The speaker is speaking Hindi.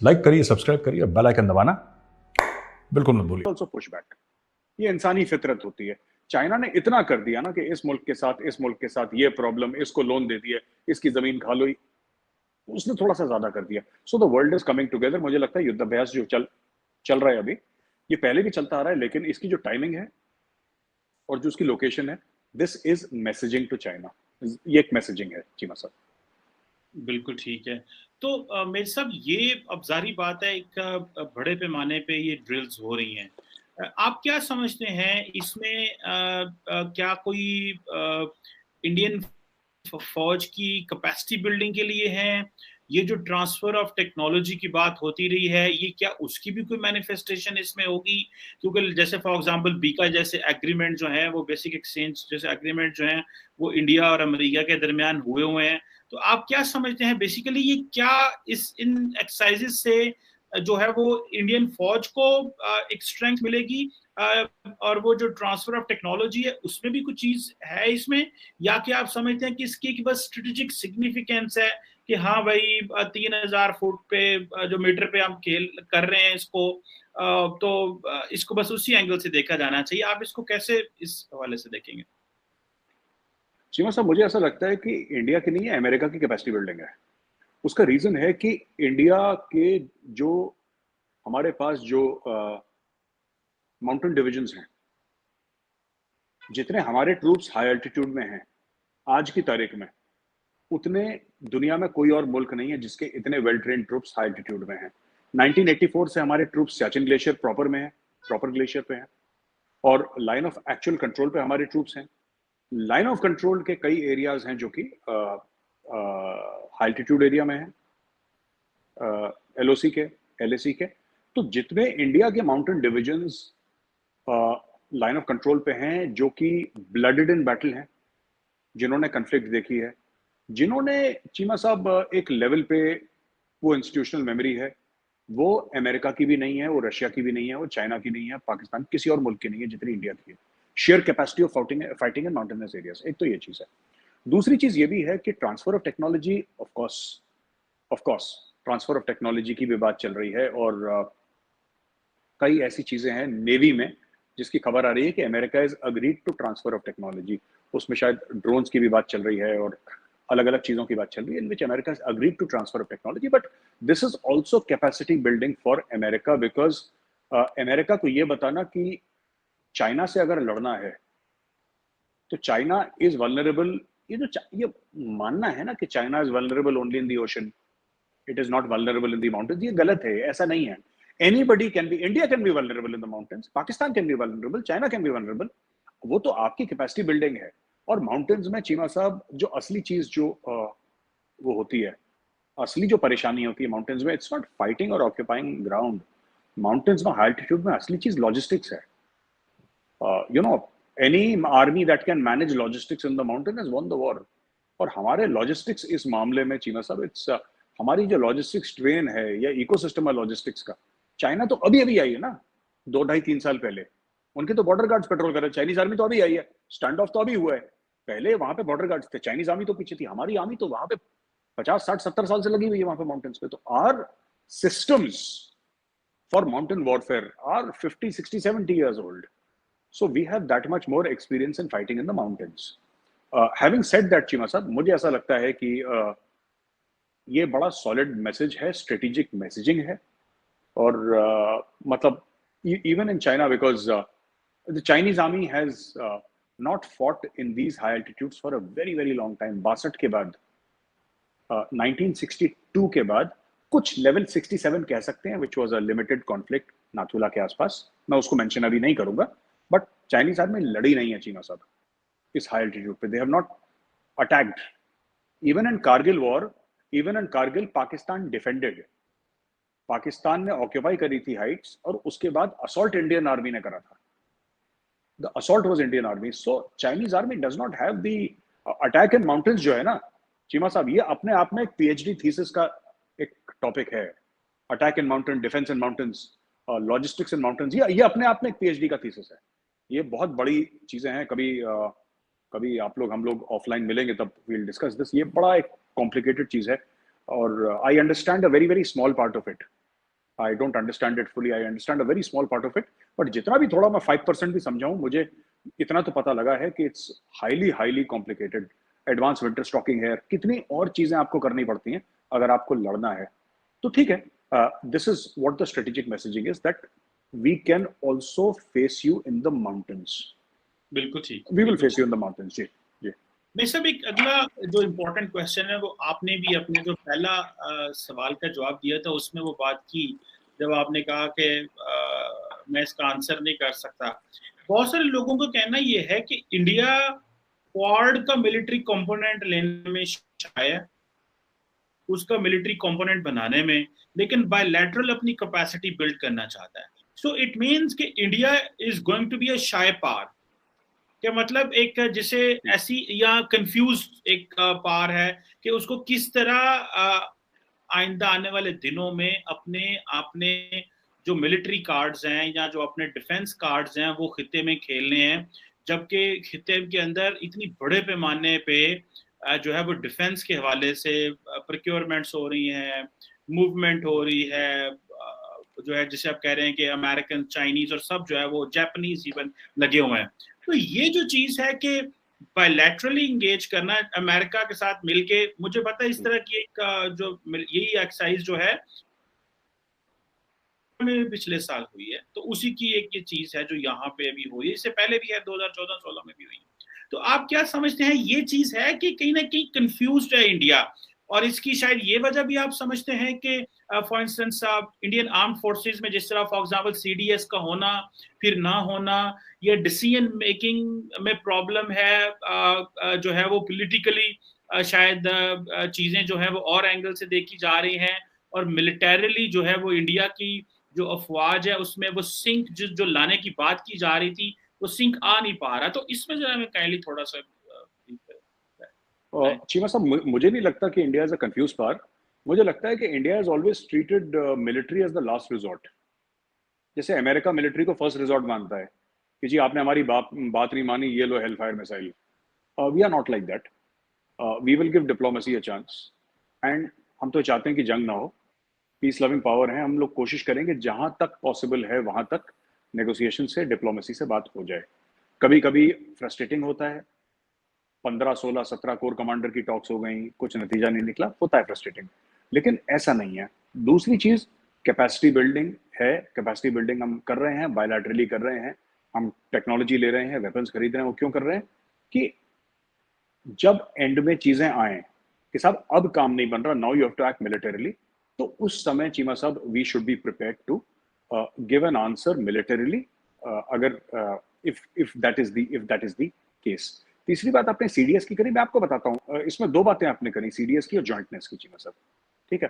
लाइक करिए, सब्सक्राइब करिए, बेल आइकन दबाना बिल्कुल मत भूलिए। ऑल्सो पुश बैक, ये इंसानी फितरत होती है। चाइना ने इतना कर दिया ना कि इस मुल्क के साथ ये प्रॉब्लम, इसको लोन दे दिए, इसकी जमीन खा लो, उसने थोड़ा सा ज्यादा कर दिया। So the world is coming together. मुझे लगता है युद्धाभ्यास जो चल चल रहा है अभी, ये पहले भी चलता आ रहा है, लेकिन इसकी जो टाइमिंग है और जो उसकी लोकेशन है, this is messaging to China. ये एक मैसेजिंग है चीमा साहब। बिल्कुल ठीक है। तो मेरे साहब, ये अब जाहिर बात है, एक बड़े पैमाने पे ये ड्रिल्स हो रही हैं। आप क्या समझते हैं इसमें? क्या कोई इंडियन फौज की कैपेसिटी बिल्डिंग के लिए है? ये जो ट्रांसफर ऑफ टेक्नोलॉजी की बात होती रही है, ये क्या उसकी भी कोई मैनिफेस्टेशन इसमें होगी? क्योंकि जैसे फॉर एग्जांपल बीका जैसे एग्रीमेंट जो है, वो बेसिक एक्सचेंज जैसे एग्रीमेंट जो है, वो इंडिया और अमेरिका के दरमियान हुए हैं। तो आप क्या समझते हैं बेसिकली, ये क्या इन एक्सरसाइजेस से जो है वो इंडियन फौज को एक स्ट्रेंथ मिलेगी, और वो जो ट्रांसफर ऑफ टेक्नोलॉजी है उसमें भी कुछ चीज है इसमें? या कि आप समझते हैं कि इसकी बस स्ट्रेटेजिक सिग्निफिकेंस है कि हाँ भाई, 3,000 फुट पे जो मीटर पे हम खेल कर रहे हैं इसको, तो इसको बस उसी एंगल से देखा जाना चाहिए? आप इसको कैसे इस हवाले से देखेंगे? चीमा साहब, मुझे ऐसा लगता है कि इंडिया की नहीं है, अमेरिका की कैपेसिटी बिल्डिंग है। उसका रीजन है कि इंडिया के जो हमारे पास जो माउंटेन डिविजन्स हैं, जितने हमारे ट्रूप्स हाई एल्टीट्यूड में हैं आज की तारीख में, उतने दुनिया में कोई और मुल्क नहीं है जिसके इतने well train troops high altitude में हैं। 1984 से हमारे ट्रूप्स सियाचिन ग्लेशियर प्रॉपर में है, प्रॉपर ग्लेशियर पे हैं, और लाइन ऑफ एक्चुअल कंट्रोल पे हमारे ट्रूप्स हैं। लाइन ऑफ कंट्रोल के कई एरियाज हैं जो कि हाई एल्टीट्यूड एरिया में है, एलओसी के, एलएसी के। तो जितने इंडिया के mountain divisions line of control पे हैं, जो कि ब्लडेड इन बैटल हैं, जिन्होंने कन्फ्लिक्ट देखी है, जिन्होंने चीमा साहब एक लेवल पे वो इंस्टीट्यूशनल मेमोरी है, वो अमेरिका की भी नहीं है, वो रशिया की भी नहीं है, वो चाइना की नहीं है, पाकिस्तान किसी और मुल्क की नहीं है जितनी इंडिया की है। Share capacity of fighting in mountainous areas, एक तो ये चीज है। दूसरी चीज ये भी है कि transfer of technology, of course transfer of technology की भी बात चल रही है, और कई ऐसी चीजें हैं नेवी में जिसकी खबर आ रही है कि America is agreed to transfer of technology. उसमें शायद ड्रोन्स की भी बात चल रही है और अलग अलग चीजों की बात चल रही है, in which America is agreed to transfer of technology. But this is also capacity building for America, because America को यह बताना कि चाइना से अगर लड़ना है तो चाइना इज वल्नरेबल। ये मानना है ना कि China is vulnerable only in the ocean, it is not vulnerable in the mountains, ये गलत है, ऐसा नहीं है। Anybody can be, India can be vulnerable in the mountains, Pakistan can be vulnerable, China can be vulnerable. वो तो आपकी कैपेसिटी बिल्डिंग है। और माउंटेन्स में चीमा साहब, जो असली चीज जो वो होती है, असली जो परेशानी होती है माउंटेन्स में, इट्स नॉट फाइटिंग और ऑक्यूपाइंग ग्राउंड। माउंटेन्स में हाई एल्टीट्यूड में असली चीज लॉजिस्टिक्स है। You know, any army that can manage logistics in the mountain has one the war. और हमारे लॉजिस्टिक्स इस मामले में चीमा साहब, इट्स हमारी जो लॉजिस्टिक्स ट्रेन है या इकोसिस्टम है लॉजिस्टिक्स का, चाइना तो अभी अभी आई है ना, 2 ढाई 3 साल पहले। उनके तो बॉर्डर गार्ड्स पेट्रोल कर रहे हैं, चाइनीज आर्मी तो अभी आई है, स्टैंड ऑफ तो अभी हुआ है। पहले वहां पे बॉर्डर गार्ड्स थे, चाइनीज आर्मी तो पीछे थी, हमारी आर्मी तो वहां पे 50 60 70 साल से लगी हुई है वहां पे माउंटेन्स पे। तो are systems for mountain warfare are 50 60 70 years old. So we have that much more experience in fighting in the mountains. Having said that, Cheema साहब, मुझे ऐसा लगता है कि ये बड़ा सॉलिड मैसेज है, स्ट्रेटेजिक मैसेजिंग है। और मतलब even in China, because the Chinese army has not fought in these high altitudes for a very very long time. 62 के बाद, 1962 के बाद कुछ लेवल 67 कह सकते हैं, which was a limited conflict Nathula के आसपास, मैं उसको मेंशन अभी नहीं करूंगा। बट चाइनीज आर्मी लड़ी नहीं है चीना साहब इस हाई एल्टीट्यूड पे, they have not attacked. Even in Kargil war, even in Kargil Pakistan defended, Pakistan ने ऑक्यूपाई करी थी हाइट्स, और उसके बाद असॉल्ट इंडियन आर्मी ने करा था। The assault was Indian army. So Chinese army does not have the attack in mountains जो है ना चीमा साहब, ये अपने आप में एक पीएचडी थीसिस का एक टॉपिक है। Attack in mountain, defence in mountains, logistics in mountains, ये अपने आप में एक पीएचडी का थीसिस है। ये बहुत बड़ी चीजें हैं। कभी कभी आप लोग हम लोग ऑफलाइन मिलेंगे तब वील डिस्कस दिस। ये बड़ा एक कॉम्प्लिकेटेड चीज है, और I understand a very very small part of it. I don't understand it fully, I understand a very small part of it, but जितना भी थोड़ा मैं 5% भी समझाऊं, मुझे इतना तो पता लगा है कि it's highly highly complicated. Advance winter stocking है, कितनी और चीजें आपको करनी पड़ती हैं अगर आपको लड़ना है। तो ठीक है, this is what the strategic messaging is, that we can also face you in the mountains, बिल्कुल ठीक, we will face you in the mountains. जी जी। मैं सब एक अगला जो इम्पोर्टेंट क्वेश्चन है वो आपने भी अपने जो पहला सवाल का जवाब दिया था उसमें वो बात की, जब आपने कहा कि मैं इसका आंसर नहीं कर सकता। बहुत सारे लोगों का कहना ये है कि इंडिया क्वाड का मिलिट्री कंपोनेंट लेने में शाय है, उसका मिलिट्री कंपोनेंट बनाने में, लेकिन बायलैटरल अपनी कैपेसिटी बिल्ड करना चाहता है। सो इट मीन्स कि India is going to be a shy par, क्या मतलब एक जिसे ऐसी या कंफ्यूज एक पार है कि उसको किस तरह आइंदा आने वाले दिनों में अपने आपने जो मिलिट्री कार्ड्स हैं या जो अपने डिफेंस कार्ड्स हैं वो खिते में खेलने हैं, जबकि खिते के अंदर इतनी बड़े पैमाने पे जो है वो डिफेंस के हवाले से प्रोक्योरमेंट्स हो रही हैं, मूवमेंट हो रही है, जो है जिसे आप कह रहे हैं कि अमेरिकन, चाइनीज और सब जो है वो जापानीज इवन लगे हुए हैं। तो ये जो चीज है कि बायलैटरली इंगेज करना अमेरिका के साथ मिलके, मुझे पता है इस तरह की एक जो यही एक्सरसाइज जो है में पिछले साल हुई है, तो उसी की एक ये चीज है जो यहाँ पे अभी हुई है, इससे पहले भी है 2014-16 में भी हुई है। तो आप क्या समझते हैं ये चीज है कि कहीं ना कहीं कंफ्यूज्ड है इंडिया, और इसकी शायद ये वजह भी आप समझते हैं कि for instance Indian arm forces में जिस तरह फॉर एग्जांपल सीडीएस का होना फिर ना होना, या डिसीजन मेकिंग में प्रॉब्लम है, जो है वो पॉलिटिकली शायद चीजें जो है वो और एंगल से देखी जा रही हैं, और मिलिटरीली जो है वो इंडिया की जो अफवाज है उसमें वो सिंक जो लाने की बात की जा रही थी वो सिंक आ नहीं पा रहा। तो इसमें जरा मैं काइंडली थोड़ा सा चीमा साहब, मुझे नहीं लगता कि India is a confuse par. मुझे लगता है कि India is always treated military as the last resort. जैसे अमेरिका मिलिट्री को फर्स्ट रिजॉर्ट मानता है कि जी आपने हमारी बात नहीं मानी, ये लो Hellfire missile. We are not like that, we will give diplomacy a chance, and हम तो चाहते हैं कि जंग ना हो, पीस लविंग पावर है, हम लोग कोशिश करेंगे जहां तक पॉसिबल है वहां तक नेगोशिएशन से, डिप्लोमेसी से बात हो जाए। कभी कभी फ्रस्ट्रेटिंग होता है, 15, 16, 17 कोर कमांडर की टॉक्स हो गई, कुछ नतीजा नहीं निकला, होता है फ्रस्ट्रेटिंग, लेकिन ऐसा नहीं है। दूसरी चीज कैपेसिटी बिल्डिंग है, कैपेसिटी बिल्डिंग हम कर रहे हैं, बायलैटरली कर रहे हैं, हम टेक्नोलॉजी ले रहे हैं, वेपन्स खरीद रहे हैं। वो क्यों कर रहे हैं कि जब एंड में चीजें आए कि साहब अब काम नहीं बन रहा, now you have to act militarily, तो उस समय Cheema sahab we should be prepared to give an answer militarily, अगर if that is the case. तीसरी बात आपने सीडीएस की करी, मैं आपको बताता हूँ, इसमें दो बातें आपने करी, सीडीएस की और जॉइंटनेस की, चीमा साहब, ठीक है।